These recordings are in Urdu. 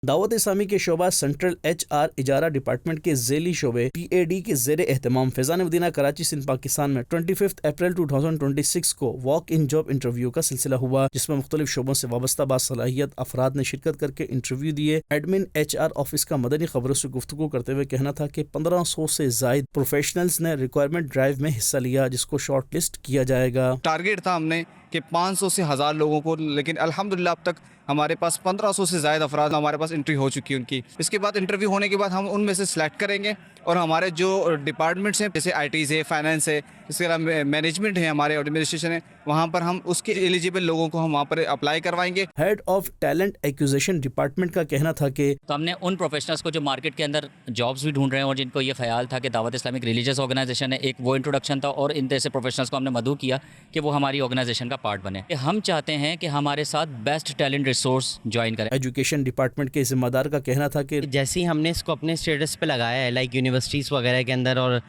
دعوت اسلامی کے شعبہ سینٹرل HR اجارہ ڈپارٹمنٹ کے ذیلی شعبے PAD کے زیر اہتمام فیضان مدینہ کراچی سندھ پاکستان میں 25 اپریل 2026 کو واک ان جاب انٹرویو کا سلسلہ ہوا، جس میں مختلف شعبوں سے وابستہ باصلاحیت افراد نے شرکت کر کے انٹرویو دیے۔ ایڈمن HR آفس کا مدنی خبروں سے گفتگو کرتے ہوئے کہنا تھا کہ 1500 سے زائد پروفیشنلز نے ریکوائرمنٹ ڈرائیو میں حصہ لیا، جس کو شارٹ لسٹ کیا جائے گا۔ ٹارگیٹ تھا ہم نے کہ 500 سے 1000 لوگوں کو، لیکن الحمدللہ اب تک ہمارے پاس 1500 سے زائد افراد ہمارے پاس انٹری ہو چکی ہے ان کی۔ اس کے بعد انٹرویو ہونے کے بعد ہم ان میں سے سلیکٹ کریں گے، اور ہمارے جو ڈپارٹمنٹس ہیں جیسے ITs ہے، فائنانس ہے، اس کے علاوہ مینجمنٹ ہے، ہمارے ایڈمنسٹریشن ہے، وہاں پر ہم اس کے ایلیجیبل لوگوں کو ہم وہاں پر اپلائی کروائیں گے۔ Head of talent acquisition department کا کہنا تھا کہ تو ہم نے ان پروفیشنلز کو جو مارکیٹ کے اندر جابس بھی ڈھونڈ رہے ہیں اور جن کو یہ خیال تھا کہ دعوت اسلامک ریلیجیس آرگنائزیشن ہے، ایک وہ انٹروڈکشن تھا، اور ان جیسے پروفیشنلز کو ہم نے مدعو کیا کہ وہ ہماری آرگنائزیشن کا پارٹ بنے۔ ہم چاہتے ہیں کہ ہمارے ساتھ بیسٹ ٹیلنٹ ریسورس جوائن کریں۔ ایجوکیشن ڈپارٹمنٹ کے ذمہ دار کا کہنا تھا کہ جیسے ہی ہم نے اس کو اپنے اسٹیٹس پہ لگایا ہے لائک یونیورسٹیز وغیرہ کے اندر، اور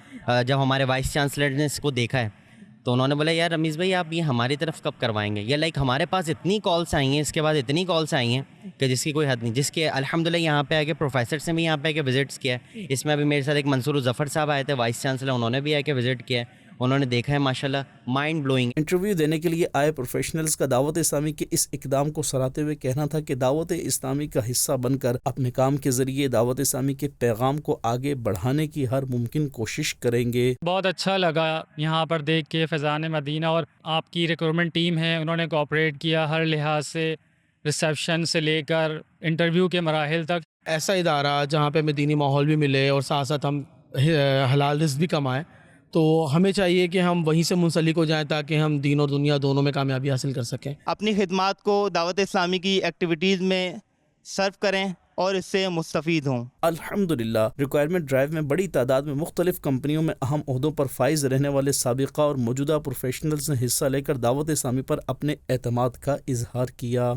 جب ہمارے وائس چانسلر نے اس کو دیکھا ہے تو انہوں نے بولا یار رمیز بھائی آپ یہ ہماری طرف کب کروائیں گے؟ یا لائک ہمارے پاس اتنی کالس آئی ہیں، اس کے بعد اتنی کالس آئی ہیں کہ جس کی کوئی حد نہیں، جس کے الحمدللہ یہاں پہ آ کے پروفیسر سے بھی یہاں پہ آ کے وزٹس کیا ہے۔ اس میں ابھی میرے ساتھ ایک منصور الظفر صاحب آئے تھے وائس چانسلر، انہوں نے بھی آ کے وزٹ کیا ہے، انہوں نے دیکھا ہے ماشاءاللہ مائنڈ بلوئنگ۔ انٹرویو دینے کے لیے آئے پروفیشنلز کا دعوت اسلامی کے اس اقدام کو سراہتے ہوئے کہنا تھا کہ دعوت اسلامی کا حصہ بن کر اپنے کام کے ذریعے دعوت اسلامی کے پیغام کو آگے بڑھانے کی ہر ممکن کوشش کریں گے۔ بہت اچھا لگا یہاں پر دیکھ کے فیضان مدینہ اور آپ کی ریکروٹمنٹ ٹیم ہے، انہوں نے کوآپریٹ کیا ہر لحاظ سے، ریسیپشن سے لے کر انٹرویو کے مراحل تک۔ ایسا ادارہ جہاں پہ ہمیں دینی ماحول بھی ملے اور ساتھ ساتھ ہم حلال رزق بھی کمائیں، تو ہمیں چاہیے کہ ہم وہیں سے منسلک ہو جائیں تاکہ ہم دین اور دنیا دونوں میں کامیابی حاصل کر سکیں۔ اپنی خدمات کو دعوت اسلامی کی ایکٹیویٹیز میں صرف کریں اور اس سے مستفید ہوں۔ الحمدللہ ریکوائرمنٹ ڈرائیو میں بڑی تعداد میں مختلف کمپنیوں میں اہم عہدوں پر فائز رہنے والے سابقہ اور موجودہ پروفیشنلز نے حصہ لے کر دعوت اسلامی پر اپنے اعتماد کا اظہار کیا۔